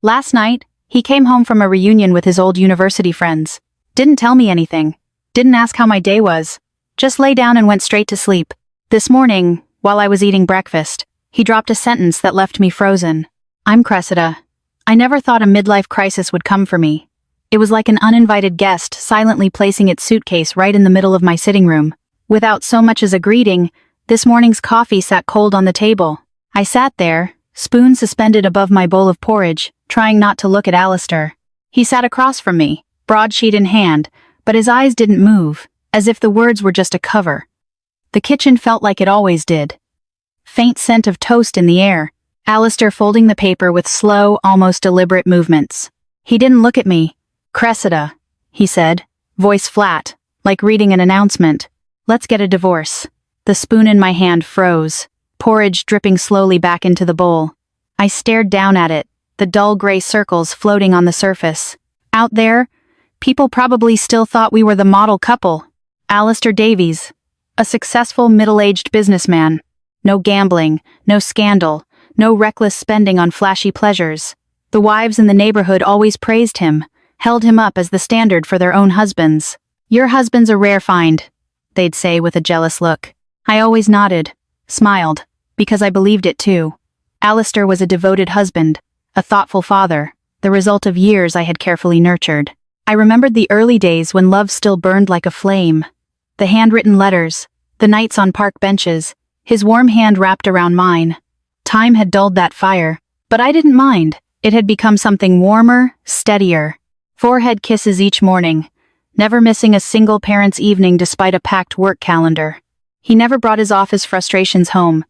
Last night, he came home from a reunion with his old university friends. Didn't tell me anything. Didn't ask how my day was. Just lay down and went straight to sleep. This morning, while I was eating breakfast, he dropped a sentence that left me frozen. I'm Cressida. I never thought a midlife crisis would come for me. It was like an uninvited guest silently placing its suitcase right in the middle of my sitting room. Without so much as a greeting, this morning's coffee sat cold on the table. I sat there, spoon suspended above my bowl of porridge, trying not to look at Alistair. He sat across from me, broadsheet in hand, but his eyes didn't move, as if the words were just a cover. The kitchen felt like it always did. Faint scent of toast in the air, Alistair folding the paper with slow, almost deliberate movements. He didn't look at me. Cressida, he said, voice flat, like reading an announcement. Let's get a divorce. The spoon in my hand froze, porridge dripping slowly back into the bowl. I stared down at it, the dull gray circles floating on the surface. Out there, people probably still thought we were the model couple. Alistair Davies, a successful middle-aged businessman. No gambling, no scandal, no reckless spending on flashy pleasures. The wives in the neighborhood always praised him, held him up as the standard for their own husbands. Your husband's a rare find, they'd say with a jealous look. I always nodded, smiled, because I believed it too. Alistair was a devoted husband, a thoughtful father, the result of years I had carefully nurtured. I remembered the early days when love still burned like a flame. The handwritten letters, the nights on park benches, his warm hand wrapped around mine. Time had dulled that fire, but I didn't mind. It had become something warmer, steadier. Forehead kisses each morning, never missing a single parent's evening despite a packed work calendar. He never brought his office frustrations home,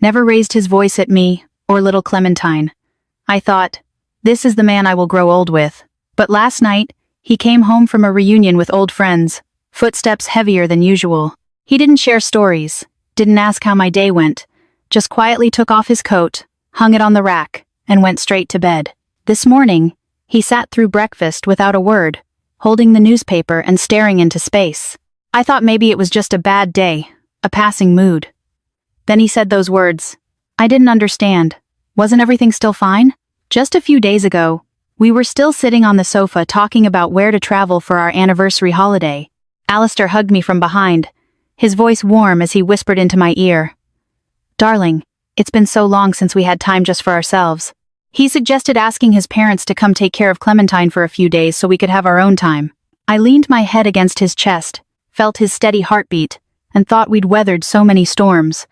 never raised his voice at me or little Clementine. I thought, this is the man I will grow old with. But last night, he came home from a reunion with old friends, footsteps heavier than usual. He didn't share stories, didn't ask how my day went, just quietly took off his coat, hung it on the rack, and went straight to bed. This morning, he sat through breakfast without a word, holding the newspaper and staring into space. I thought maybe it was just a bad day, a passing mood. Then he said those words. I didn't understand. Wasn't everything still fine? Just a few days ago, we were still sitting on the sofa talking about where to travel for our anniversary holiday. Alistair hugged me from behind, his voice warm as he whispered into my ear. Darling, it's been so long since we had time just for ourselves. He suggested asking his parents to come take care of Clementine for a few days so we could have our own time. I leaned my head against his chest, felt his steady heartbeat, and thought we'd weathered so many storms.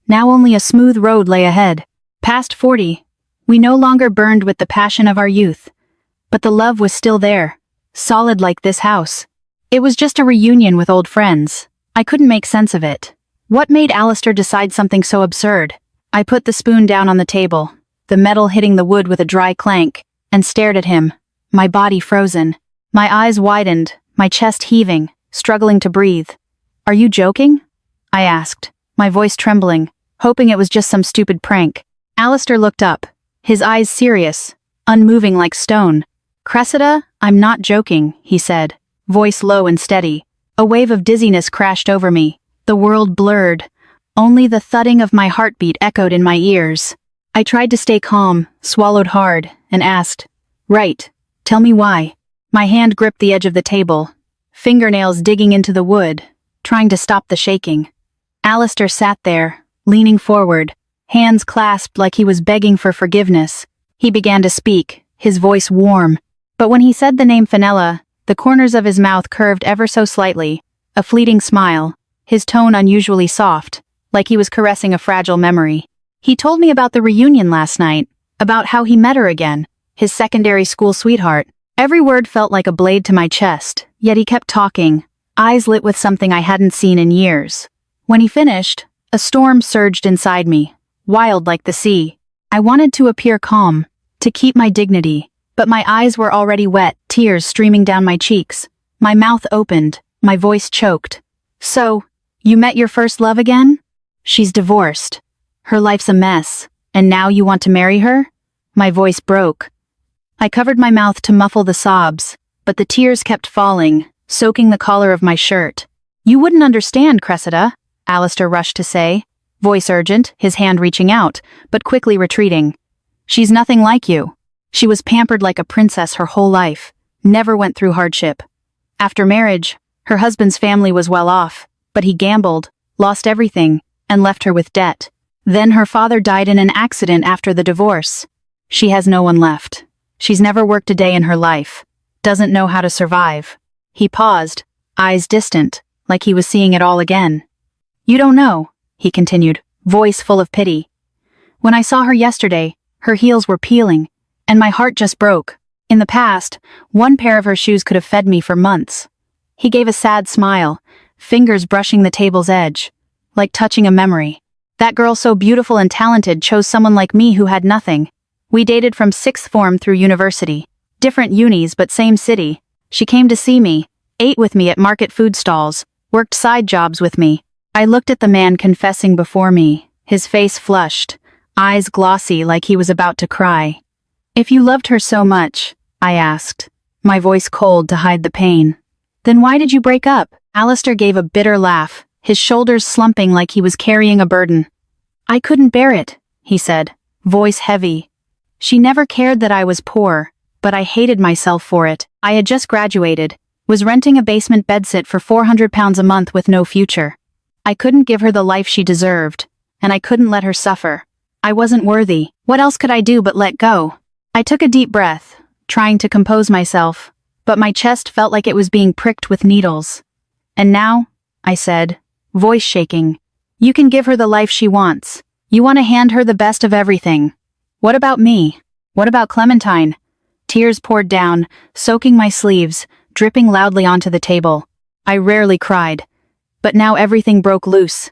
Now only a smooth road lay ahead. Past 40, we no longer burned with the passion of our youth. But the love was still there, solid like this house. It was just a reunion with old friends. I couldn't make sense of it. What made Alistair decide something so absurd? I put the spoon down on the table, the metal hitting the wood with a dry clank, and stared at him, my body frozen. My eyes widened, my chest heaving, struggling to breathe. Are you joking? I asked, my voice trembling, hoping it was just some stupid prank. Alistair looked up, his eyes serious, unmoving like stone. Cressida, I'm not joking, he said, voice low and steady. A wave of dizziness crashed over me, the world blurred. Only the thudding of my heartbeat echoed in my ears. I tried to stay calm, swallowed hard, and asked, Right, tell me why. My hand gripped the edge of the table, fingernails digging into the wood, trying to stop the shaking. Alistair sat there, leaning forward, hands clasped like he was begging for forgiveness. He began to speak, his voice warm. But when he said the name Fenella, the corners of his mouth curved ever so slightly, a fleeting smile, his tone unusually soft, like he was caressing a fragile memory. He told me about the reunion last night, about how he met her again, his secondary school sweetheart. Every word felt like a blade to my chest, yet he kept talking, eyes lit with something I hadn't seen in years. When he finished, a storm surged inside me, wild like the sea. I wanted to appear calm, to keep my dignity, but my eyes were already wet, tears streaming down my cheeks. My mouth opened, my voice choked. So, you met your first love again? She's divorced. Her life's a mess, and now you want to marry her? My voice broke. I covered my mouth to muffle the sobs, but the tears kept falling, soaking the collar of my shirt. You wouldn't understand, Cressida, Alistair rushed to say, voice urgent, his hand reaching out, but quickly retreating. She's nothing like you. She was pampered like a princess her whole life, never went through hardship. After marriage, her husband's family was well off, but he gambled, lost everything, and left her with debt. Then her father died in an accident after the divorce. She has no one left. She's never worked a day in her life. Doesn't know how to survive. He paused, eyes distant, like he was seeing it all again. You don't know, he continued, voice full of pity. When I saw her yesterday, her heels were peeling, and my heart just broke. In the past, one pair of her shoes could have fed me for months. He gave a sad smile, fingers brushing the table's edge, like touching a memory. That girl so beautiful and talented chose someone like me who had nothing. We dated from sixth form through university. Different unis but same city. She came to see me, ate with me at market food stalls, worked side jobs with me. I looked at the man confessing before me, his face flushed, eyes glossy like he was about to cry. If you loved her so much, I asked, my voice cold to hide the pain. Then why did you break up? Alistair gave a bitter laugh, his shoulders slumping like he was carrying a burden. I couldn't bear it, he said, voice heavy. She never cared that I was poor, but I hated myself for it. I had just graduated, was renting a basement bedsit for £400 a month with no future. I couldn't give her the life she deserved, and I couldn't let her suffer. I wasn't worthy. What else could I do but let go? I took a deep breath, trying to compose myself, but my chest felt like it was being pricked with needles. And now, I said, voice shaking, you can give her the life she wants. You want to hand her the best of everything. What about me? What about Clementine? Tears poured down, soaking my sleeves, dripping loudly onto the table. I rarely cried, but now everything broke loose.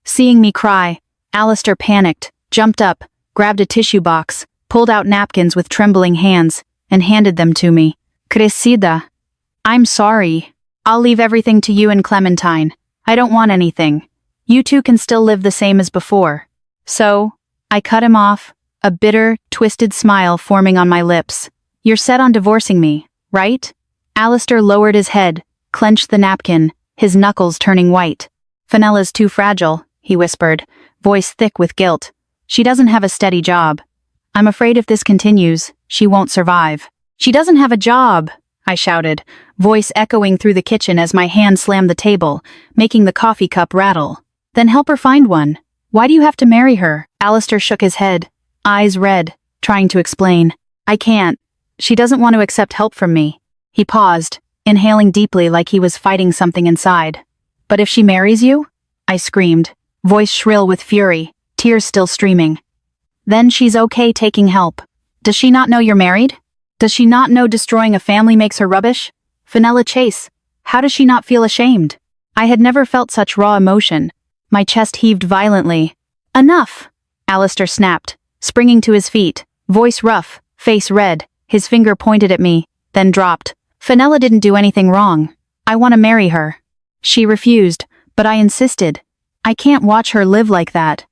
Seeing me cry, Alistair panicked, jumped up, grabbed a tissue box, pulled out napkins with trembling hands, and handed them to me. Crescida. I'm sorry. I'll leave everything to you and Clementine. I don't want anything. You two can still live the same as before. So, I cut him off, a bitter, twisted smile forming on my lips. You're set on divorcing me, right? Alistair lowered his head, clenched the napkin, his knuckles turning white. Fenella's too fragile, he whispered, voice thick with guilt. She doesn't have a steady job. I'm afraid if this continues, she won't survive. She doesn't have a job, I shouted, voice echoing through the kitchen as my hand slammed the table, making the coffee cup rattle. Then help her find one. Why do you have to marry her? Alistair shook his head, eyes red, trying to explain. I can't. She doesn't want to accept help from me. He paused, inhaling deeply like he was fighting something inside. But if she marries you? I screamed, voice shrill with fury, tears still streaming. Then she's okay taking help. Does she not know you're married? Does she not know destroying a family makes her rubbish? Fenella Chase, how does she not feel ashamed? I had never felt such raw emotion. My chest heaved violently. Enough! Alistair snapped, springing to his feet, voice rough, face red, his finger pointed at me, then dropped. Fenella didn't do anything wrong. I want to marry her. She refused, but I insisted. I can't watch her live like that.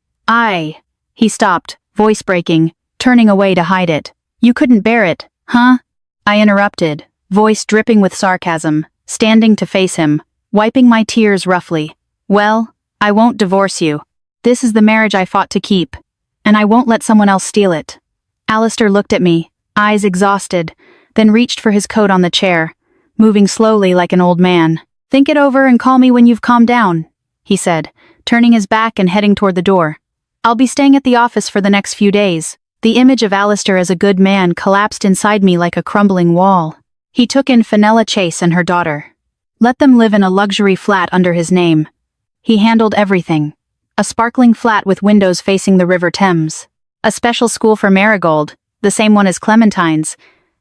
He stopped, voice breaking, turning away to hide it. You couldn't bear it, huh? I interrupted, voice dripping with sarcasm, standing to face him, wiping my tears roughly. Well, I won't divorce you. This is the marriage I fought to keep, and I won't let someone else steal it. Alistair looked at me, eyes exhausted, then reached for his coat on the chair, moving slowly like an old man. Think it over and call me when you've calmed down, he said, turning his back and heading toward the door. I'll be staying at the office for the next few days. The image of Alistair as a good man collapsed inside me like a crumbling wall. He took in Fenella Chase and her daughter. Let them live in a luxury flat under his name. He handled everything. A sparkling flat with windows facing the River Thames. A special school for Marigold, the same one as Clementine's,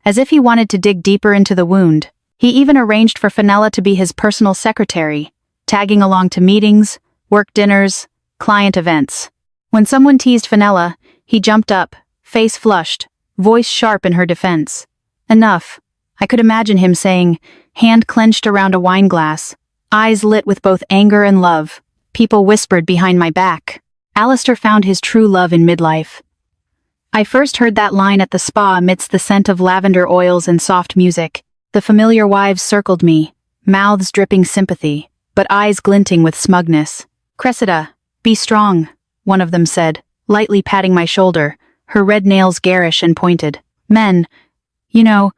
as if he wanted to dig deeper into the wound. He even arranged for Fenella to be his personal secretary, tagging along to meetings, work dinners, client events. When someone teased Fenella, he jumped up, face flushed, voice sharp in her defense. Enough. I could imagine him saying, hand clenched around a wine glass, eyes lit with both anger and love. People whispered behind my back. Alistair found his true love in midlife. I first heard that line at the spa amidst the scent of lavender oils and soft music. The familiar wives circled me, mouths dripping sympathy, but eyes glinting with smugness. Cressida, be strong, one of them said, lightly patting my shoulder, her red nails garish and pointed. Men, you know,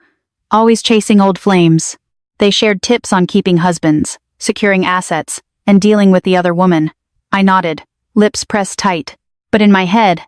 always chasing old flames. They shared tips on keeping husbands, securing assets, and dealing with the other woman. I nodded, lips pressed tight. But in my head,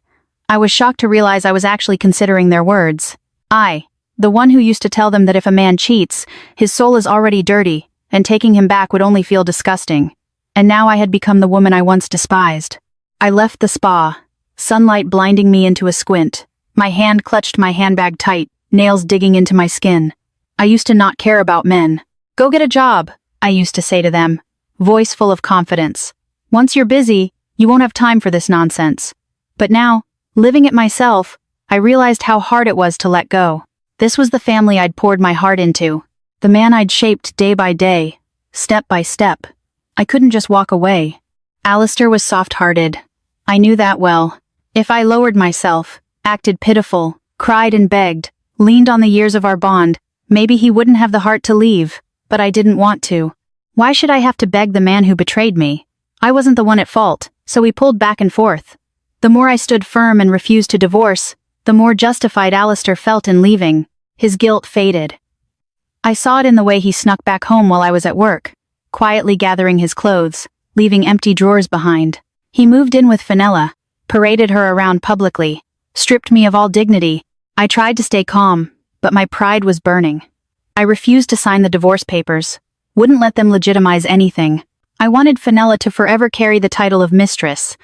I was shocked to realize I was actually considering their words. I, the one who used to tell them that if a man cheats, his soul is already dirty, and taking him back would only feel disgusting. And now I had become the woman I once despised. I left the spa, sunlight blinding me into a squint. My hand clutched my handbag tight, nails digging into my skin. I used to not care about men. Go get a job, I used to say to them, voice full of confidence. Once you're busy, you won't have time for this nonsense. But now, living it myself, I realized how hard it was to let go. This was the family I'd poured my heart into, the man I'd shaped day by day, step by step. I couldn't just walk away. Alistair was soft-hearted. I knew that well. If I lowered myself, acted pitiful, cried and begged, leaned on the years of our bond, maybe he wouldn't have the heart to leave, but I didn't want to. Why should I have to beg the man who betrayed me? I wasn't the one at fault, so we pulled back and forth. The more I stood firm and refused to divorce, the more justified Alistair felt in leaving. His guilt faded. I saw it in the way he snuck back home while I was at work, quietly gathering his clothes, leaving empty drawers behind. He moved in with Fenella, paraded her around publicly, stripped me of all dignity. I tried to stay calm, but my pride was burning. I refused to sign the divorce papers, wouldn't let them legitimize anything. I wanted Fenella to forever carry the title of mistress,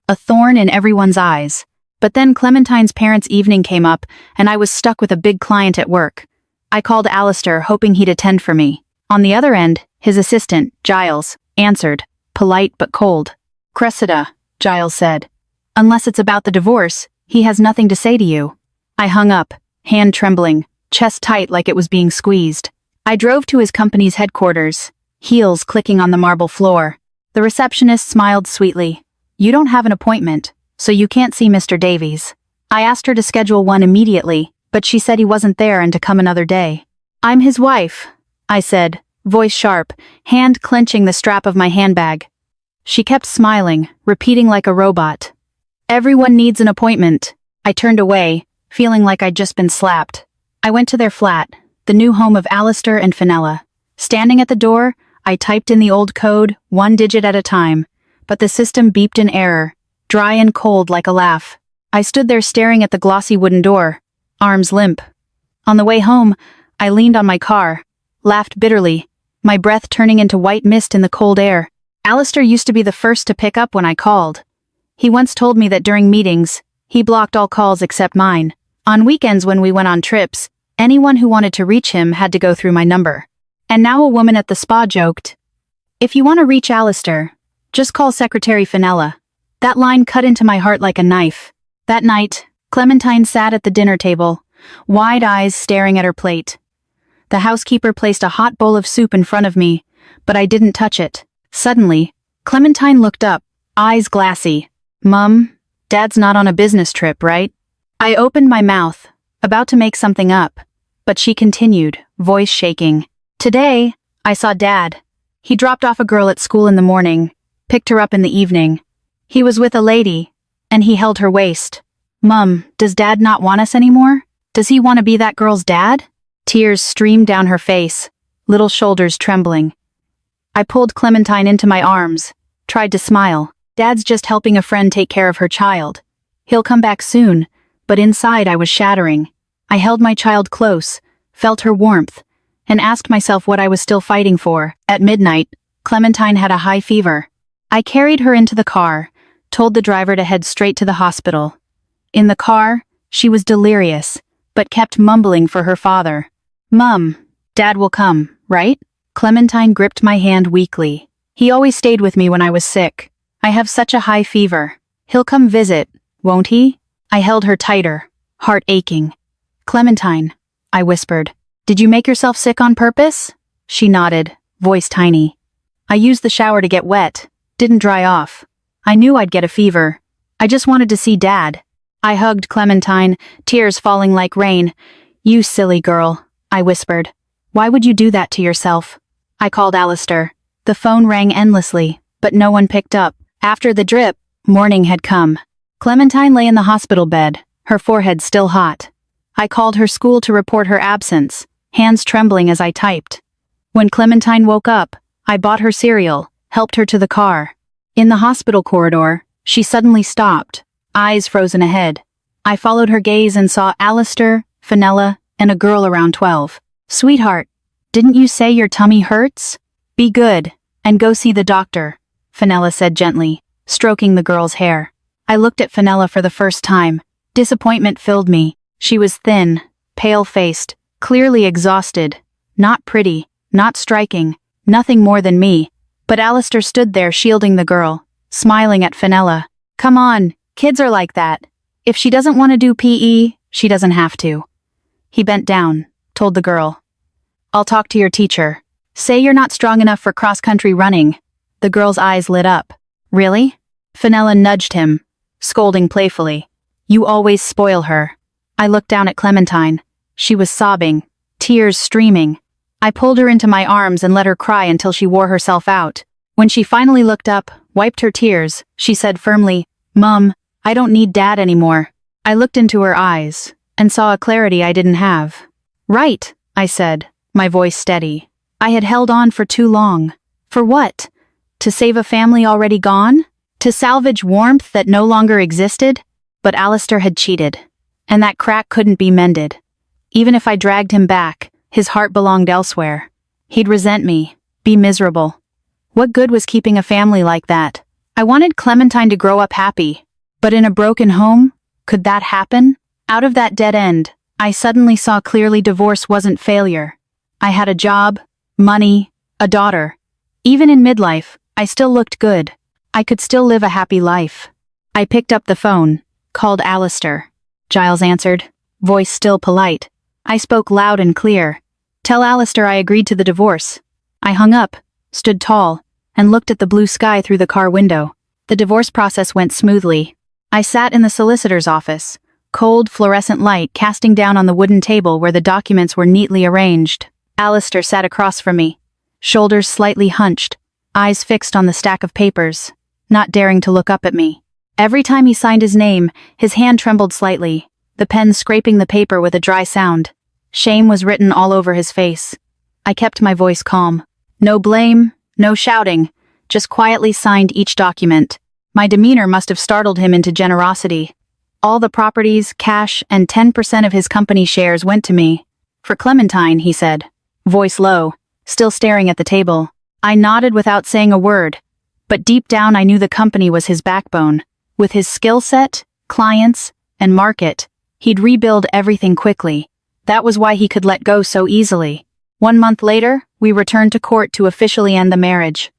a thorn in everyone's eyes. But then Clementine's parents' evening came up, and I was stuck with a big client at work. I called Alistair, hoping he'd attend for me. On the other end, his assistant, Giles, answered, polite but cold. Cressida, Giles said. Unless it's about the divorce, he has nothing to say to you. I hung up, hand trembling, chest tight like it was being squeezed. I drove to his company's headquarters, heels clicking on the marble floor. The receptionist smiled sweetly. You don't have an appointment, so you can't see Mr. Davies. I asked her to schedule one immediately, but she said he wasn't there and to come another day. I'm his wife, I said, voice sharp, hand clenching the strap of my handbag. She kept smiling, repeating like a robot. Everyone needs an appointment. I turned away, feeling like I'd just been slapped. I went to their flat, the new home of Alistair and Fenella. Standing at the door, I typed in the old code, one digit at a time, but the system beeped in error, dry and cold like a laugh. I stood there staring at the glossy wooden door, arms limp. On the way home, I leaned on my car, laughed bitterly, my breath turning into white mist in the cold air. Alistair used to be the first to pick up when I called. He once told me that during meetings, he blocked all calls except mine. On weekends when we went on trips, anyone who wanted to reach him had to go through my number. And now a woman at the spa joked, if you want to reach Alistair, just call Secretary Fenella. That line cut into my heart like a knife. That night, Clementine sat at the dinner table, wide eyes staring at her plate. The housekeeper placed a hot bowl of soup in front of me, but I didn't touch it. Suddenly, Clementine looked up, eyes glassy. Mum, Dad's not on a business trip, right? I opened my mouth, about to make something up, but she continued, voice shaking. Today, I saw Dad. He dropped off a girl at school in the morning, picked her up in the evening. He was with a lady, and he held her waist. Mum, does Dad not want us anymore? Does he want to be that girl's dad? Tears streamed down her face, little shoulders trembling. I pulled Clementine into my arms, tried to smile. Dad's just helping a friend take care of her child. He'll come back soon, but inside I was shattering. I held my child close, felt her warmth, and asked myself what I was still fighting for. At midnight, Clementine had a high fever. I carried her into the car, told the driver to head straight to the hospital. In the car, she was delirious, but kept mumbling for her father. Mum, Dad will come, right? Clementine gripped my hand weakly. He always stayed with me when I was sick. I have such a high fever. He'll come visit, won't he? I held her tighter, heart aching. Clementine, I whispered. Did you make yourself sick on purpose? She nodded, voice tiny. I used the shower to get wet, didn't dry off. I knew I'd get a fever. I just wanted to see Dad. I hugged Clementine, tears falling like rain. You silly girl, I whispered. Why would you do that to yourself? I called Alistair. The phone rang endlessly, but no one picked up. After the drip, morning had come. Clementine lay in the hospital bed, her forehead still hot. I called her school to report her absence, hands trembling as I typed. When Clementine woke up, I bought her cereal, helped her to the car. In the hospital corridor, she suddenly stopped, eyes frozen ahead. I followed her gaze and saw Alistair, Fenella, and a girl around 12. "Sweetheart, didn't you say your tummy hurts? Be good, and go see the doctor," Fenella said gently, stroking the girl's hair. I looked at Fenella for the first time. Disappointment filled me. She was thin, pale-faced, clearly exhausted. Not pretty, not striking, nothing more than me. But Alistair stood there shielding the girl, smiling at Fenella. "Come on, kids are like that. If she doesn't want to do PE, she doesn't have to." He bent down, told the girl. "I'll talk to your teacher. Say you're not strong enough for cross-country running." The girl's eyes lit up. "Really?" Fenella nudged him, scolding playfully. "You always spoil her." I looked down at Clementine. She was sobbing, tears streaming. I pulled her into my arms and let her cry until she wore herself out. When she finally looked up, wiped her tears, she said firmly, "Mum, I don't need Dad anymore." I looked into her eyes and saw a clarity I didn't have. "Right," I said, my voice steady. I had held on for too long. For what? To save a family already gone? To salvage warmth that no longer existed? But Alistair had cheated, and that crack couldn't be mended. Even if I dragged him back, his heart belonged elsewhere. He'd resent me, be miserable. What good was keeping a family like that? I wanted Clementine to grow up happy, but in a broken home, could that happen? Out of that dead end, I suddenly saw clearly divorce wasn't failure. I had a job, money, a daughter. Even in midlife, I still looked good. I could still live a happy life. I picked up the phone, called Alistair. Giles answered, voice still polite. I spoke loud and clear. "Tell Alistair I agreed to the divorce." I hung up, stood tall, and looked at the blue sky through the car window. The divorce process went smoothly. I sat in the solicitor's office, cold fluorescent light casting down on the wooden table where the documents were neatly arranged. Alistair sat across from me, shoulders slightly hunched, eyes fixed on the stack of papers, not daring to look up at me. Every time he signed his name, his hand trembled slightly, the pen scraping the paper with a dry sound. Shame was written all over his face. I kept my voice calm. No blame, no shouting, just quietly signed each document. My demeanor must have startled him into generosity. All the properties, cash, and 10% of his company shares went to me. "For Clementine," he said, voice low, still staring at the table. I nodded without saying a word, but deep down I knew the company was his backbone. With his skill set, clients, and market, he'd rebuild everything quickly. That was why he could let go so easily. 1 month later, we returned to court to officially end the marriage.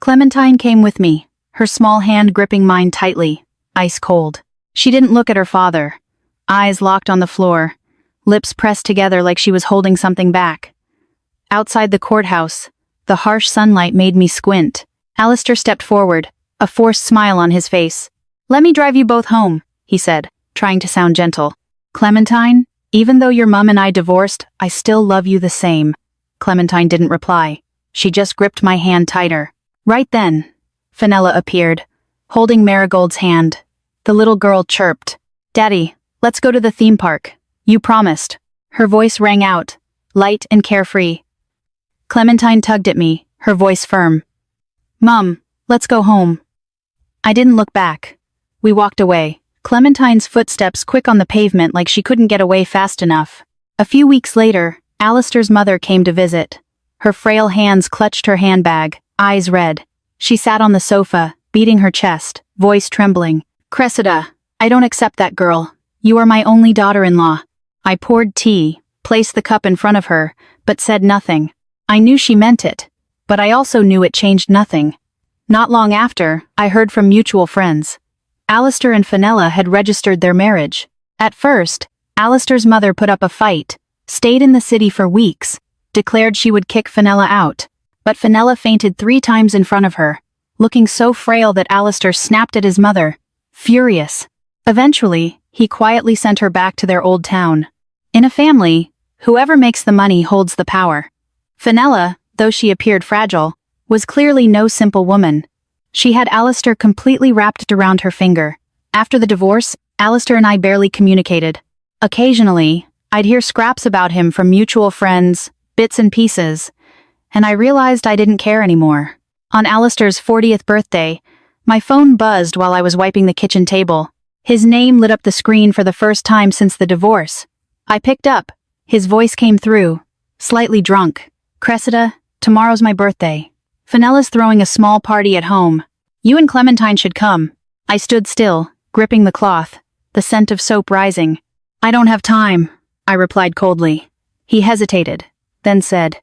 Clementine came with me, her small hand gripping mine tightly, ice cold. She didn't look at her father, eyes locked on the floor, lips pressed together like she was holding something back. Outside the courthouse, the harsh sunlight made me squint. Alistair stepped forward, a forced smile on his face. "Let me drive you both home," he said, trying to sound gentle. "Clementine, even though your mom and I divorced, I still love you the same." Clementine didn't reply. She just gripped my hand tighter. Right then, Fenella appeared, holding Marigold's hand. The little girl chirped, "Daddy, let's go to the theme park. You promised." Her voice rang out, light and carefree. Clementine tugged at me, her voice firm. "Mom, let's go home." I didn't look back. We walked away, Clementine's footsteps quick on the pavement like she couldn't get away fast enough. A few weeks later, Alistair's mother came to visit. Her frail hands clutched her handbag, eyes red. She sat on the sofa, beating her chest, voice trembling. "Cressida, I don't accept that girl. You are my only daughter-in-law." I poured tea, placed the cup in front of her, but said nothing. I knew she meant it, but I also knew it changed nothing. Not long after, I heard from mutual friends. Alistair and Fenella had registered their marriage. At first, Alistair's mother put up a fight, stayed in the city for weeks, declared she would kick Fenella out. But Fenella fainted 3 times in front of her, looking so frail that Alistair snapped at his mother, furious. Eventually, he quietly sent her back to their old town. In a family, whoever makes the money holds the power. Fenella, though she appeared fragile, was clearly no simple woman. She had Alistair completely wrapped around her finger. After the divorce, Alistair and I barely communicated. Occasionally, I'd hear scraps about him from mutual friends, bits and pieces, and I realized I didn't care anymore. On Alistair's 40th birthday, my phone buzzed while I was wiping the kitchen table. His name lit up the screen for the first time since the divorce. I picked up. His voice came through, slightly drunk. "Cressida, tomorrow's my birthday. Fenella's throwing a small party at home. You and Clementine should come." I stood still, gripping the cloth, the scent of soap rising. "I don't have time," I replied coldly. He hesitated, then said,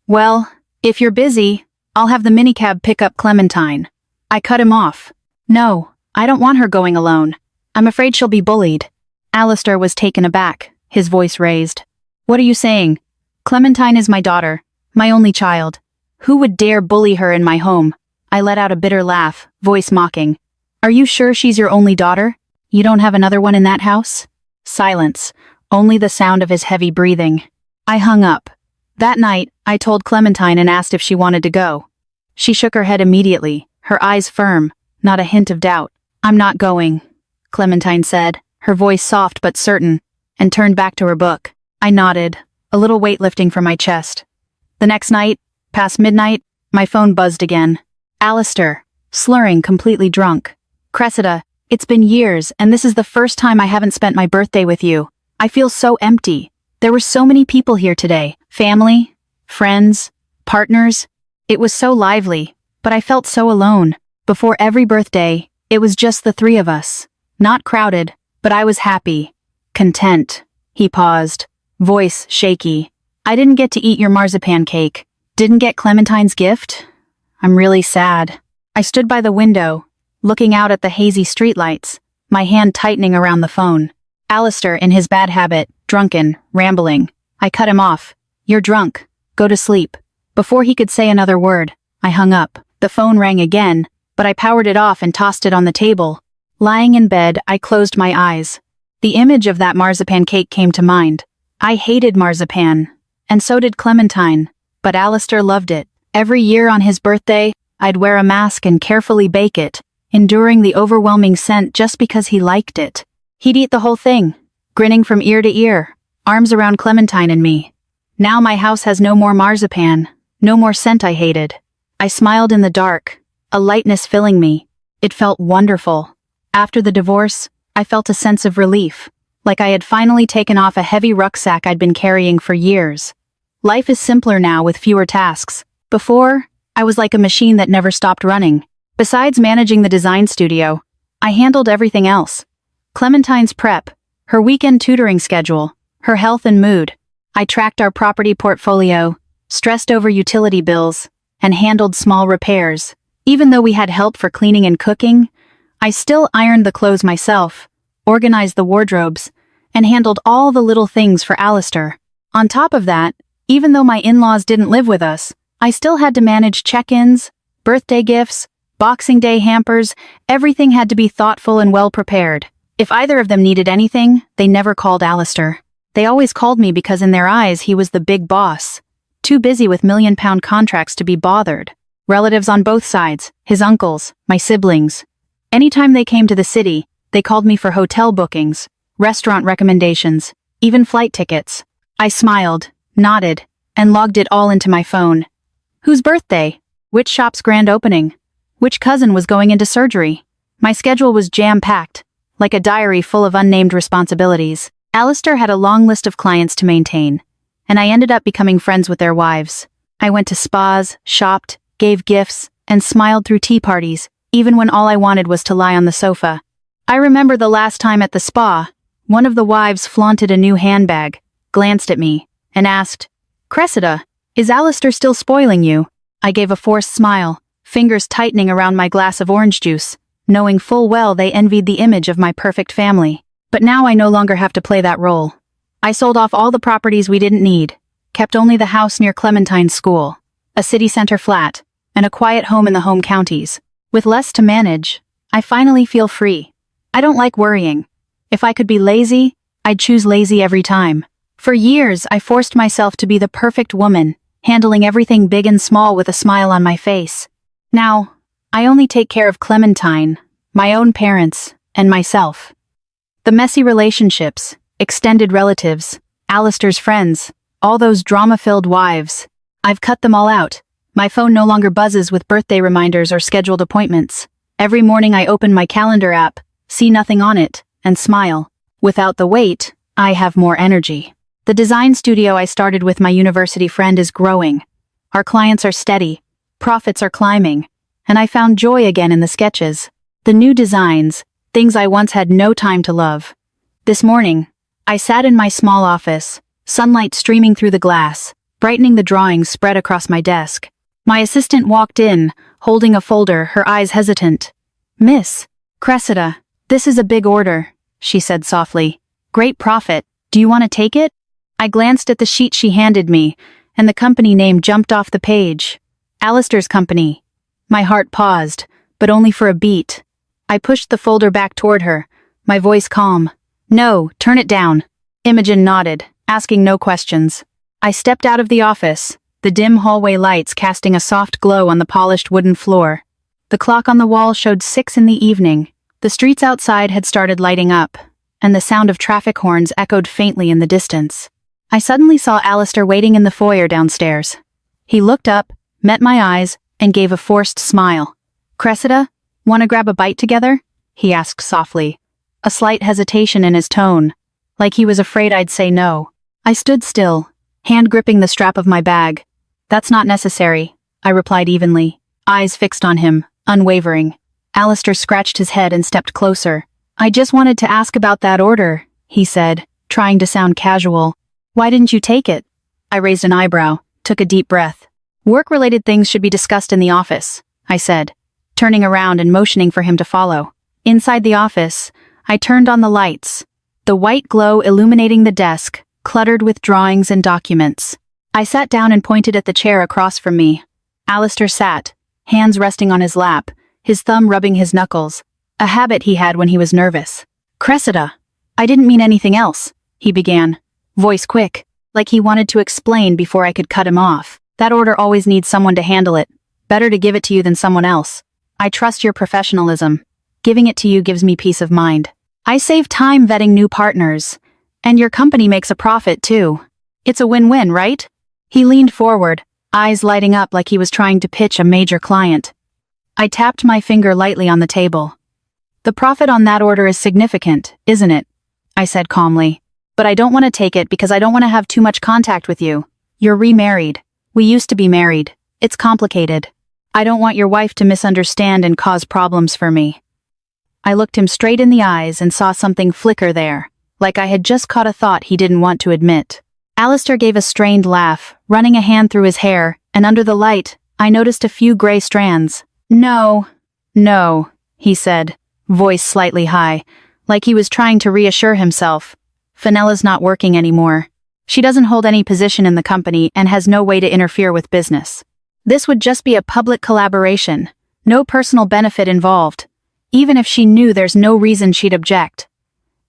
"Well, if you're busy, I'll have the minicab pick up Clementine." I cut him off. "No, I don't want her going alone. I'm afraid she'll be bullied." Alistair was taken aback, his voice raised. "What are you saying? Clementine is my daughter, my only child. Who would dare bully her in my home?" I let out a bitter laugh, voice mocking. "Are you sure she's your only daughter? You don't have another one in that house?" Silence, only the sound of his heavy breathing. I hung up. That night, I told Clementine and asked if she wanted to go. She shook her head immediately, her eyes firm, not a hint of doubt. "I'm not going," Clementine said, her voice soft but certain, and turned back to her book. I nodded, a little weight lifting from my chest. The next night, past midnight, my phone buzzed again. Alistair, slurring, completely drunk. "Cressida, it's been years, and this is the first time I haven't spent my birthday with you. I feel so empty. There were so many people here today. Family, friends, partners. It was so lively, but I felt so alone. Before every birthday, it was just the three of us. Not crowded, but I was happy. Content." He paused, voice shaky. "I didn't get to eat your marzipan cake. Didn't get Clementine's gift. I'm really sad." I stood by the window, looking out at the hazy streetlights, my hand tightening around the phone. Alistair, in his bad habit, drunken, rambling. I cut him off. "You're drunk. Go to sleep." Before he could say another word, I hung up. The phone rang again, but I powered it off and tossed it on the table. Lying in bed, I closed my eyes. The image of that marzipan cake came to mind. I hated marzipan, and so did Clementine, but Alistair loved it. Every year on his birthday, I'd wear a mask and carefully bake it, enduring the overwhelming scent just because he liked it. He'd eat the whole thing, grinning from ear to ear, arms around Clementine and me. Now my house has no more marzipan, no more scent I hated. I smiled in the dark, a lightness filling me. It felt wonderful. After the divorce, I felt a sense of relief, like I had finally taken off a heavy rucksack I'd been carrying for years. Life is simpler now with fewer tasks. Before, I was like a machine that never stopped running. Besides managing the design studio, I handled everything else. Clementine's prep, her weekend tutoring schedule, her health and mood. I tracked our property portfolio, stressed over utility bills, and handled small repairs. Even though we had help for cleaning and cooking, I still ironed the clothes myself, organized the wardrobes, and handled all the little things for Alistair. On top of that, even though my in-laws didn't live with us, I still had to manage check-ins, birthday gifts, Boxing Day hampers. Everything had to be thoughtful and well prepared. If either of them needed anything, they never called Alistair. They always called me because in their eyes he was the big boss, too busy with million-pound contracts to be bothered. Relatives on both sides, his uncles, my siblings. Anytime they came to the city, they called me for hotel bookings, restaurant recommendations, even flight tickets. I smiled, nodded, and logged it all into my phone. Whose birthday? Which shop's grand opening? Which cousin was going into surgery? My schedule was jam-packed, like a diary full of unnamed responsibilities. Alistair had a long list of clients to maintain, and I ended up becoming friends with their wives. I went to spas, shopped, gave gifts, and smiled through tea parties, even when all I wanted was to lie on the sofa. I remember the last time at the spa, one of the wives flaunted a new handbag, glanced at me, and asked, "Cressida, is Alistair still spoiling you?" I gave a forced smile, fingers tightening around my glass of orange juice, knowing full well they envied the image of my perfect family. But now I no longer have to play that role. I sold off all the properties we didn't need, kept only the house near Clementine's school, a city center flat, and a quiet home in the home counties. With less to manage, I finally feel free. I don't like worrying. If I could be lazy, I'd choose lazy every time. For years, I forced myself to be the perfect woman, handling everything big and small with a smile on my face. Now, I only take care of Clementine, my own parents, and myself. The messy relationships, extended relatives, Alistair's friends. All those drama-filled wives. I've cut them all out. My phone no longer buzzes with birthday reminders or scheduled appointments. Every morning I open my calendar app, see nothing on it, and smile. Without the wait, I have more energy. The design studio I started with my university friend is growing. Our clients are steady, profits are climbing, and I found joy again in the sketches. The new designs, things I once had no time to love. This morning, I sat in my small office, sunlight streaming through the glass, brightening the drawings spread across my desk. My assistant walked in, holding a folder, her eyes hesitant. "Miss Cressida, this is a big order," she said softly. "Great profit. Do you want to take it?" I glanced at the sheet she handed me, and the company name jumped off the page. Alistair's company. My heart paused, but only for a beat. I pushed the folder back toward her, my voice calm. "No, turn it down." Imogen nodded, asking no questions. I stepped out of the office, the dim hallway lights casting a soft glow on the polished wooden floor. The clock on the wall showed 6 in the evening. The streets outside had started lighting up, and the sound of traffic horns echoed faintly in the distance. I suddenly saw Alistair waiting in the foyer downstairs. He looked up, met my eyes, and gave a forced smile. "Cressida, want to grab a bite together?" he asked softly, a slight hesitation in his tone, like he was afraid I'd say no. I stood still, hand gripping the strap of my bag. "That's not necessary," I replied evenly, eyes fixed on him, unwavering. Alistair scratched his head and stepped closer. "I just wanted to ask about that order," he said, trying to sound casual. "Why didn't you take it?" I raised an eyebrow, took a deep breath. "Work-related things should be discussed in the office," I said, turning around and motioning for him to follow. Inside the office, I turned on the lights, the white glow illuminating the desk, cluttered with drawings and documents. I sat down and pointed at the chair across from me. Alistair sat, hands resting on his lap, his thumb rubbing his knuckles, a habit he had when he was nervous. "Cressida, I didn't mean anything else," he began, voice quick, like he wanted to explain before I could cut him off. "That order always needs someone to handle it. Better to give it to you than someone else. I trust your professionalism. Giving it to you gives me peace of mind. I save time vetting new partners, and your company makes a profit too. It's a win-win, right?" He leaned forward, eyes lighting up like he was trying to pitch a major client. I tapped my finger lightly on the table. "The profit on that order is significant, isn't it?" I said calmly. "But I don't want to take it because I don't want to have too much contact with you. You're remarried. We used to be married. It's complicated. I don't want your wife to misunderstand and cause problems for me." I looked him straight in the eyes and saw something flicker there, like I had just caught a thought he didn't want to admit. Alistair gave a strained laugh, running a hand through his hair, and under the light, I noticed a few gray strands. No, he said, voice slightly high, like he was trying to reassure himself. "Fenella's not working anymore. She doesn't hold any position in the company and has no way to interfere with business. This would just be a public collaboration, no personal benefit involved. Even if she knew, there's no reason she'd object."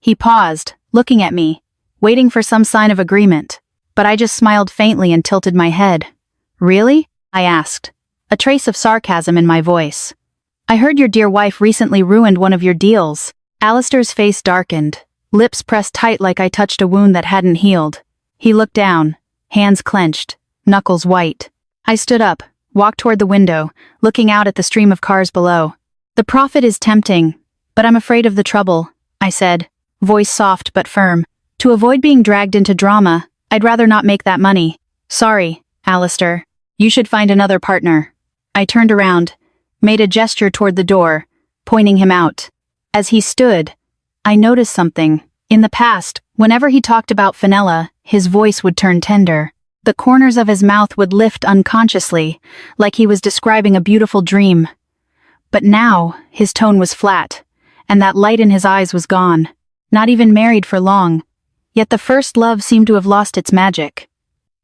He paused, looking at me, waiting for some sign of agreement, but I just smiled faintly and tilted my head. "Really?" I asked, a trace of sarcasm in my voice. "I heard your dear wife recently ruined one of your deals." Alistair's face darkened, lips pressed tight like I touched a wound that hadn't healed. He looked down, hands clenched, knuckles white. I stood up, walked toward the window, looking out at the stream of cars below. "The profit is tempting, but I'm afraid of the trouble," I said, voice soft but firm. "To avoid being dragged into drama, I'd rather not make that money. Sorry, Alistair. You should find another partner." I turned around, made a gesture toward the door, pointing him out. As he stood, I noticed something. In the past, whenever he talked about Fenella, his voice would turn tender. The corners of his mouth would lift unconsciously, like he was describing a beautiful dream. But now, his tone was flat, and that light in his eyes was gone. Not even married for long, yet the first love seemed to have lost its magic.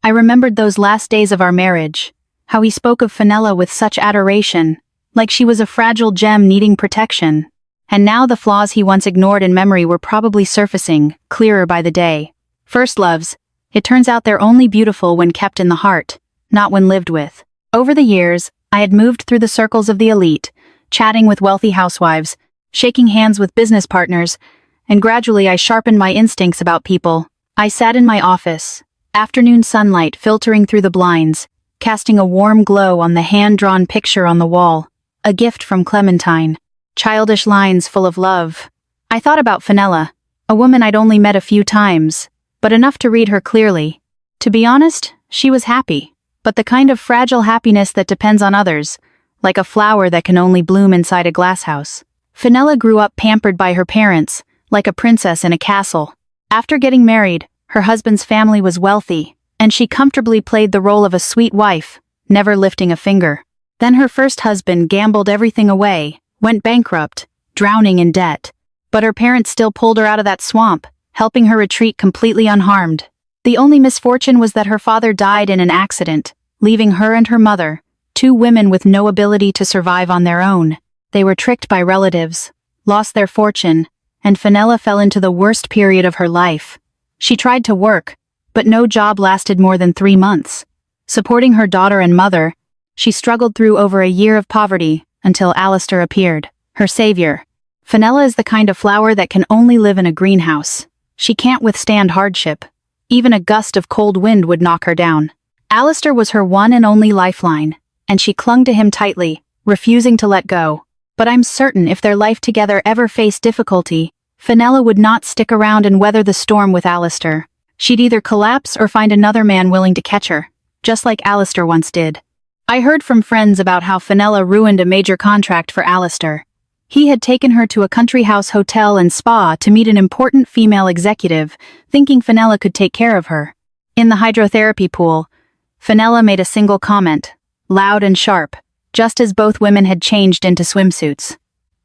I remembered those last days of our marriage, how he spoke of Fenella with such adoration, like she was a fragile gem needing protection. And now the flaws he once ignored in memory were probably surfacing, clearer by the day. First loves, it turns out they're only beautiful when kept in the heart, not when lived with. Over the years, I had moved through the circles of the elite, chatting with wealthy housewives, shaking hands with business partners, and gradually I sharpened my instincts about people, I sat in my office, afternoon sunlight filtering through the blinds, casting a warm glow on the hand-drawn picture on the wall, a gift from Clementine, childish lines full of love. I thought about Fenella, a woman I'd only met a few times, but enough to read her clearly. To be honest, she was happy, but the kind of fragile happiness that depends on others, like a flower that can only bloom inside a glasshouse. Fenella grew up pampered by her parents, like a princess in a castle. After getting married, her husband's family was wealthy, and she comfortably played the role of a sweet wife, never lifting a finger. Then her first husband gambled everything away, went bankrupt, drowning in debt. But her parents still pulled her out of that swamp, helping her retreat completely unharmed. The only misfortune was that her father died in an accident, leaving her and her mother, two women with no ability to survive on their own. They were tricked by relatives, lost their fortune, and Fenella fell into the worst period of her life. She tried to work, but no job lasted more than 3 months. Supporting her daughter and mother, she struggled through over a year of poverty until Alistair appeared, her savior. Fenella is the kind of flower that can only live in a greenhouse. She can't withstand hardship. Even a gust of cold wind would knock her down. Alistair was her one and only lifeline, and she clung to him tightly, refusing to let go. But I'm certain if their life together ever faced difficulty, Fenella would not stick around and weather the storm with Alistair. She'd either collapse or find another man willing to catch her, just like Alistair once did. I heard from friends about how Fenella ruined a major contract for Alistair. He had taken her to a country house hotel and spa to meet an important female executive, thinking Fenella could take care of her. In the hydrotherapy pool, Fenella made a single comment, loud and sharp, just as both women had changed into swimsuits.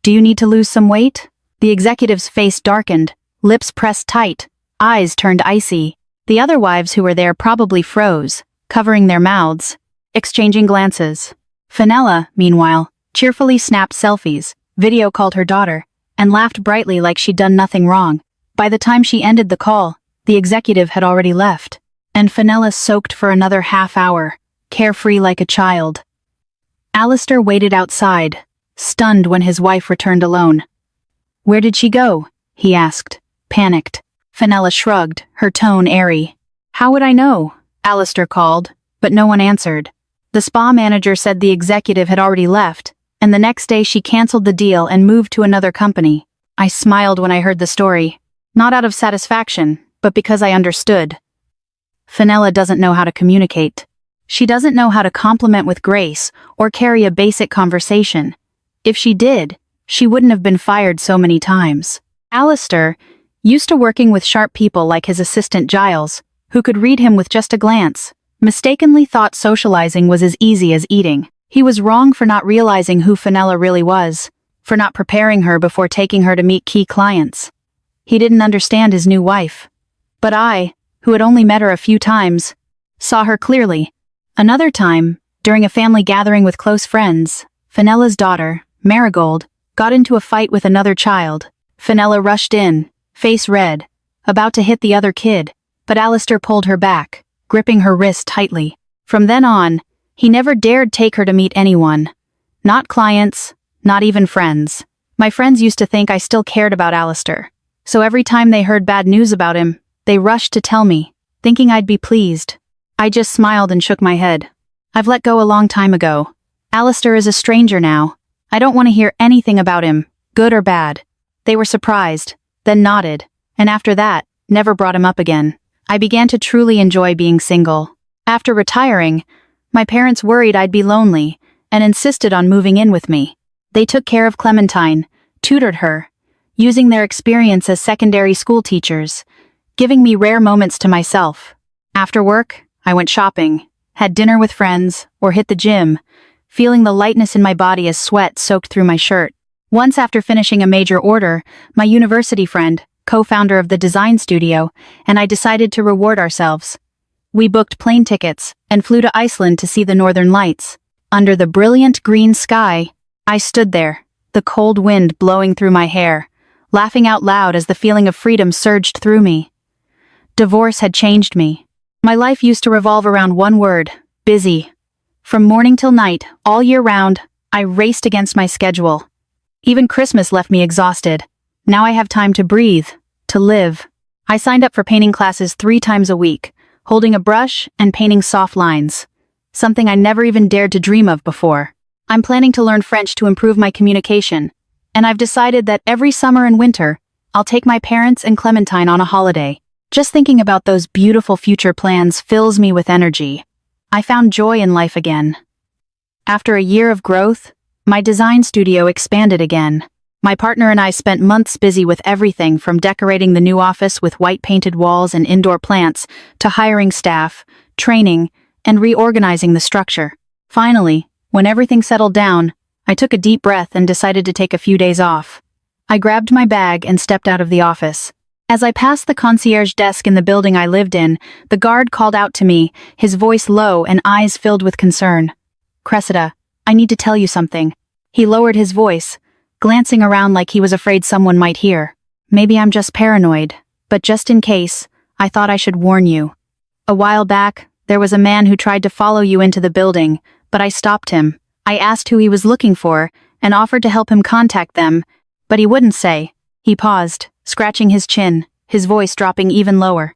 "Do you need to lose some weight?" The executive's face darkened, lips pressed tight, eyes turned icy. The other wives who were there probably froze, covering their mouths, exchanging glances. Fenella, meanwhile, cheerfully snapped selfies, video called her daughter, and laughed brightly like she'd done nothing wrong. By the time she ended the call, the executive had already left, and Fenella soaked for another half hour, carefree like a child. Alistair waited outside, stunned when his wife returned alone. "Where did she go?" he asked, panicked. Fenella shrugged, her tone airy. "How would I know?" Alistair called, but no one answered. The spa manager said the executive had already left, and the next day she canceled the deal and moved to another company. I smiled when I heard the story, not out of satisfaction, but because I understood. Fenella doesn't know how to communicate. She doesn't know how to compliment with grace or carry a basic conversation. If she did, she wouldn't have been fired so many times. Alistair, used to working with sharp people like his assistant Giles, who could read him with just a glance, mistakenly thought socializing was as easy as eating. He was wrong for not realizing who Fenella really was, for not preparing her before taking her to meet key clients. He didn't understand his new wife. But I, who had only met her a few times, saw her clearly. Another time, during a family gathering with close friends, Fenella's daughter, Marigold, got into a fight with another child. Fenella rushed in, face red, about to hit the other kid, but Alistair pulled her back, gripping her wrist tightly. From then on, he never dared take her to meet anyone. Not clients, not even friends. My friends used to think I still cared about Alistair, so every time they heard bad news about him, they rushed to tell me, thinking I'd be pleased. I just smiled and shook my head. I've let go a long time ago. Alistair is a stranger now. I don't want to hear anything about him, good or bad. They were surprised, then nodded, and after that, never brought him up again. I began to truly enjoy being single. After retiring, my parents worried I'd be lonely and insisted on moving in with me. They took care of Clementine, tutored her, using their experience as secondary school teachers, giving me rare moments to myself. After work, I went shopping, had dinner with friends, or hit the gym, feeling the lightness in my body as sweat soaked through my shirt. Once after finishing a major order, my university friend, co-founder of the design studio, and I decided to reward ourselves. We booked plane tickets and flew to Iceland to see the northern lights. Under the brilliant green sky, I stood there, the cold wind blowing through my hair, laughing out loud as the feeling of freedom surged through me. Divorce had changed me. My life used to revolve around one word, busy. From morning till night, all year round, I raced against my schedule. Even Christmas left me exhausted. Now I have time to breathe, to live. I signed up for painting classes 3 times a week, holding a brush and painting soft lines. Something I never even dared to dream of before. I'm planning to learn French to improve my communication, and I've decided that every summer and winter, I'll take my parents and Clementine on a holiday. Just thinking about those beautiful future plans fills me with energy. I found joy in life again. After a year of growth, my design studio expanded again. My partner and I spent months busy with everything from decorating the new office with white painted walls and indoor plants to hiring staff, training, and reorganizing the structure. Finally, when everything settled down, I took a deep breath and decided to take a few days off. I grabbed my bag and stepped out of the office. As I passed the concierge desk in the building I lived in, the guard called out to me, his voice low and eyes filled with concern. "Cressida, I need to tell you something." He lowered his voice, glancing around like he was afraid someone might hear. "Maybe I'm just paranoid, but just in case, I thought I should warn you. A while back, there was a man who tried to follow you into the building, but I stopped him. I asked who he was looking for and offered to help him contact them, but he wouldn't say." He paused, scratching his chin, his voice dropping even lower.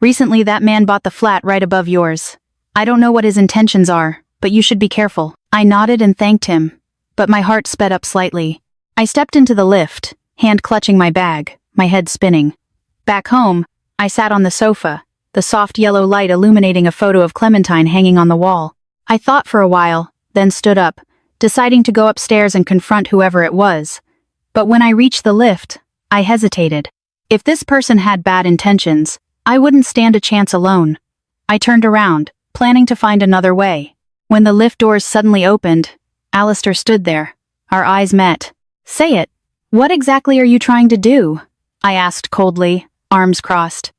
"Recently that man bought the flat right above yours. I don't know what his intentions are, but you should be careful." I nodded and thanked him, but my heart sped up slightly. I stepped into the lift, hand clutching my bag, my head spinning. Back home, I sat on the sofa, the soft yellow light illuminating a photo of Clementine hanging on the wall. I thought for a while, then stood up, deciding to go upstairs and confront whoever it was. But when I reached the lift, I hesitated. If this person had bad intentions, I wouldn't stand a chance alone. I turned around, planning to find another way. When the lift doors suddenly opened, Alistair stood there. Our eyes met. "Say it. What exactly are you trying to do?" I asked coldly, arms crossed.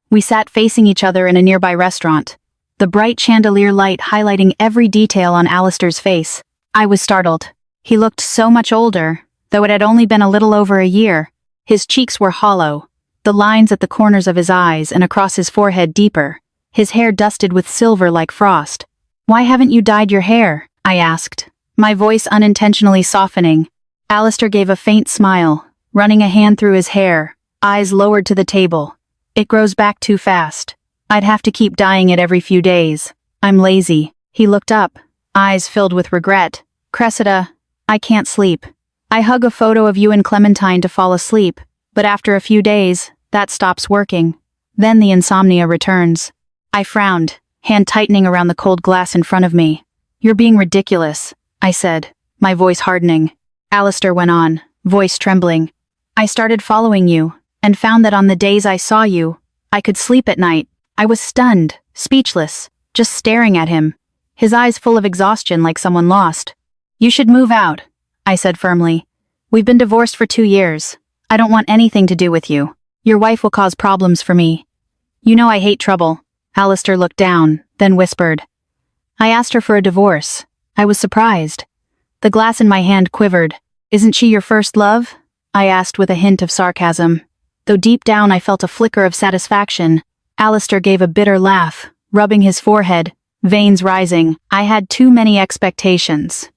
We sat facing each other in a nearby restaurant, the bright chandelier light highlighting every detail on Alistair's face. I was startled. He looked so much older, though it had only been a little over a year. His cheeks were hollow, the lines at the corners of his eyes and across his forehead deeper, his hair dusted with silver like frost. "Why haven't you dyed your hair?" I asked, my voice unintentionally softening. Alistair gave a faint smile, running a hand through his hair, eyes lowered to the table. "It grows back too fast. I'd have to keep dyeing it every few days. I'm lazy." He looked up, eyes filled with regret. "Cressida, I can't sleep. I hug a photo of you and Clementine to fall asleep, but after a few days, that stops working. Then the insomnia returns." I frowned, hand tightening around the cold glass in front of me. "You're being ridiculous," I said, my voice hardening. Alistair went on, voice trembling. "I started following you, and found that on the days I saw you, I could sleep at night. I was stunned, speechless, just staring at him, his eyes full of exhaustion like someone lost. "You should move out," I said firmly. "We've been divorced for 2 years. I don't want anything to do with you. Your wife will cause problems for me. You know I hate trouble." Alistair looked down, then whispered. "I asked her for a divorce. I was surprised." The glass in my hand quivered. "Isn't she your first love?" I asked with a hint of sarcasm. Though deep down I felt a flicker of satisfaction. Alistair gave a bitter laugh, rubbing his forehead, veins rising. "I had too many expectations.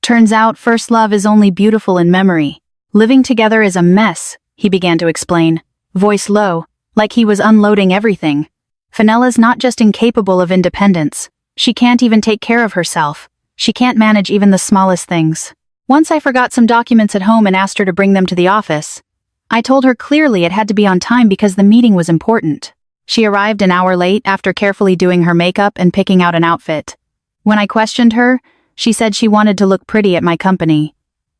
Turns out first love is only beautiful in memory. Living together is a mess," he began to explain, voice low, like he was unloading everything. "Fenella's not just incapable of independence. She can't even take care of herself. She can't manage even the smallest things. Once I forgot some documents at home and asked her to bring them to the office. I told her clearly it had to be on time because the meeting was important. She arrived an hour late after carefully doing her makeup and picking out an outfit. When I questioned her, she said she wanted to look pretty at my company."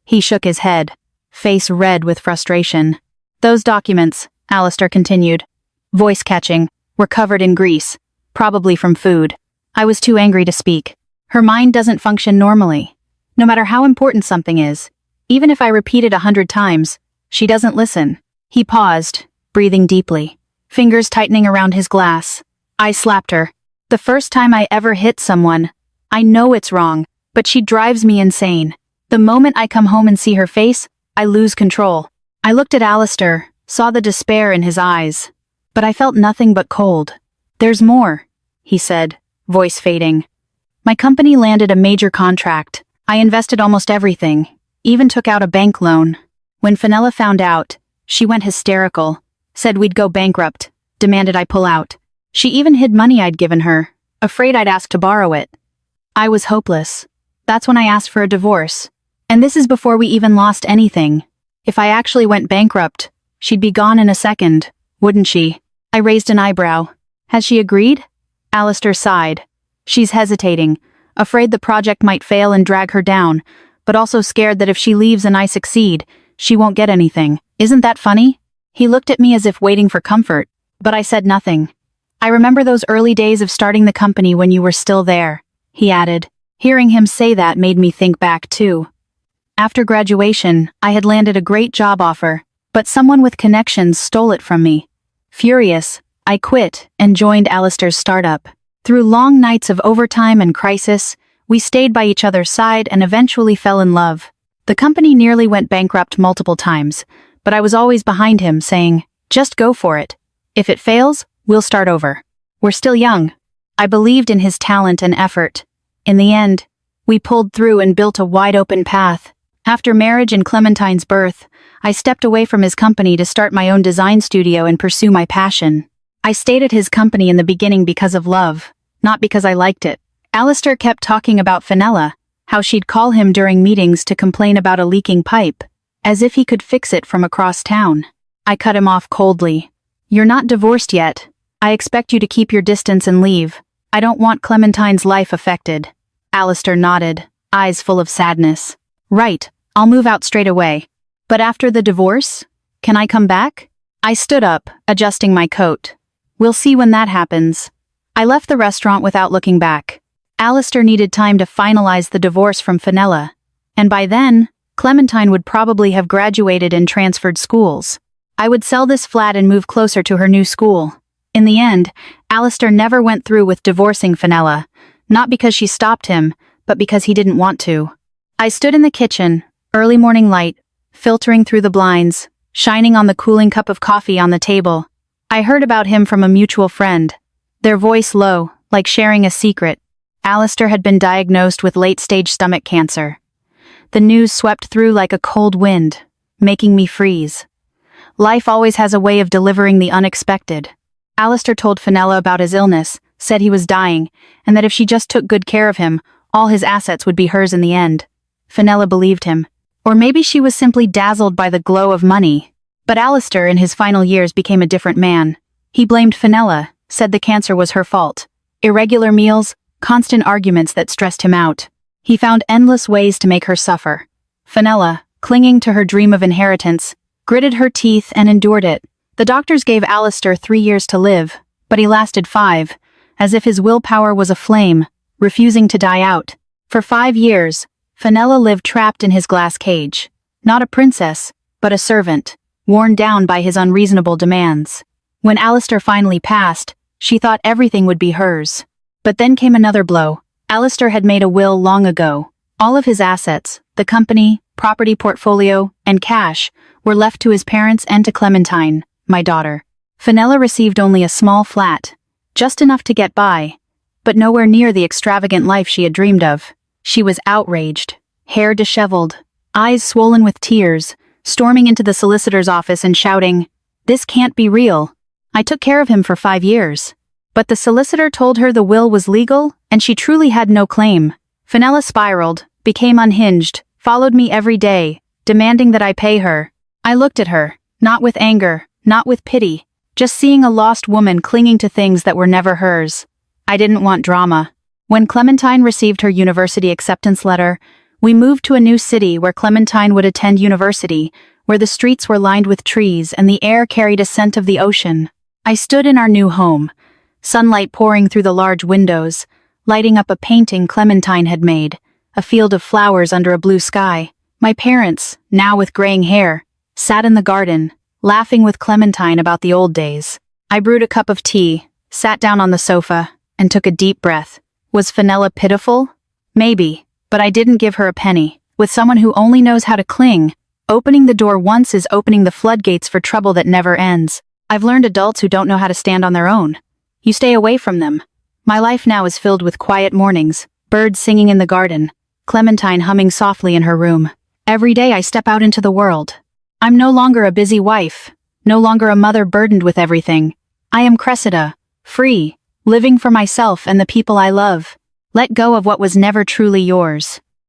He shook his head, face red with frustration. "Those documents," Alistair continued, voice catching, were covered in grease, probably from food. I was too angry to speak. Her mind doesn't function normally. No matter how important something is, even if I repeat it 100 times, she doesn't listen. He paused, breathing deeply, fingers tightening around his glass. I slapped her. The first time I ever hit someone. I know it's wrong, but she drives me insane. The moment I come home and see her face, I lose control. I looked at Alistair, saw the despair in his eyes, but I felt nothing but cold. "There's more," he said, voice fading. "My company landed a major contract. I invested almost everything, even took out a bank loan. When Fenella found out, she went hysterical. said we'd go bankrupt, demanded I pull out. She even hid money I'd given her, afraid I'd ask to borrow it. I was hopeless. That's when I asked for a divorce. And this is before we even lost anything. If I actually went bankrupt, she'd be gone in a second, wouldn't she? I raised an eyebrow. Has she agreed? Alistair sighed. She's hesitating, afraid the project might fail and drag her down, but also scared that if she leaves and I succeed, she won't get anything. Isn't that funny? He looked at me as if waiting for comfort, but I said nothing. I remember those early days of starting the company when you were still there, he added. Hearing him say that made me think back too. After graduation, I had landed a great job offer, but someone with connections stole it from me. Furious, I quit and joined Alistair's startup. Through long nights of overtime and crisis, we stayed by each other's side and eventually fell in love. The company nearly went bankrupt multiple times, but I was always behind him saying, just go for it. If it fails, we'll start over. We're still young. I believed in his talent and effort. In the end, we pulled through and built a wide-open path. After marriage and Clementine's birth, I stepped away from his company to start my own design studio and pursue my passion. I stayed at his company in the beginning because of love, not because I liked it. Alistair kept talking about Fenella, how she'd call him during meetings to complain about a leaking pipe, as if he could fix it from across town. I cut him off coldly. You're not divorced yet. I expect you to keep your distance and leave. I don't want Clementine's life affected. Alistair nodded, eyes full of sadness. Right, I'll move out straight away. But after the divorce? Can I come back? I stood up, adjusting my coat. We'll see when that happens. I left the restaurant without looking back. Alistair needed time to finalize the divorce from Fenella. And by then, Clementine would probably have graduated and transferred schools. I would sell this flat and move closer to her new school. In the end, Alistair never went through with divorcing Fenella, not because she stopped him, but because he didn't want to. I stood in the kitchen, early morning light, filtering through the blinds, shining on the cooling cup of coffee on the table. I heard about him from a mutual friend, their voice low, like sharing a secret. Alistair had been diagnosed with late-stage stomach cancer. The news swept through like a cold wind, making me freeze. Life always has a way of delivering the unexpected. Alistair told Fenella about his illness, said he was dying, and that if she just took good care of him, all his assets would be hers in the end. Fenella believed him. Or maybe she was simply dazzled by the glow of money. But Alistair in his final years became a different man. He blamed Fenella, said the cancer was her fault. Irregular meals, constant arguments that stressed him out. He found endless ways to make her suffer. Fenella, clinging to her dream of inheritance, gritted her teeth and endured it. The doctors gave Alistair 3 years to live, but he lasted 5, as if his willpower was a flame, refusing to die out. For 5 years, Fenella lived trapped in his glass cage. Not a princess, but a servant, worn down by his unreasonable demands. When Alistair finally passed, she thought everything would be hers. But then came another blow. Alistair had made a will long ago. All of his assets, the company, property portfolio, and cash, were left to his parents and to Clementine, my daughter. Fenella received only a small flat, just enough to get by, but nowhere near the extravagant life she had dreamed of. She was outraged, hair disheveled, eyes swollen with tears, storming into the solicitor's office and shouting, "This can't be real. I took care of him for 5 years." But the solicitor told her the will was legal, and she truly had no claim. Fenella spiraled, became unhinged, followed me every day, demanding that I pay her. I looked at her, not with anger, not with pity, just seeing a lost woman clinging to things that were never hers. I didn't want drama. When Clementine received her university acceptance letter, we moved to a new city where Clementine would attend university, where the streets were lined with trees and the air carried a scent of the ocean. I stood in our new home, sunlight pouring through the large windows, lighting up a painting Clementine had made, a field of flowers under a blue sky. My parents, now with graying hair, sat in the garden, laughing with Clementine about the old days. I brewed a cup of tea, sat down on the sofa, and took a deep breath. Was Fenella pitiful? Maybe, but I didn't give her a penny. With someone who only knows how to cling, opening the door once is opening the floodgates for trouble that never ends. I've learned adults who don't know how to stand on their own. You stay away from them. My life now is filled with quiet mornings, birds singing in the garden, Clementine humming softly in her room. Every day I step out into the world. I'm no longer a busy wife, no longer a mother burdened with everything. I am Cressida, free, living for myself and the people I love. Let go of what was never truly yours.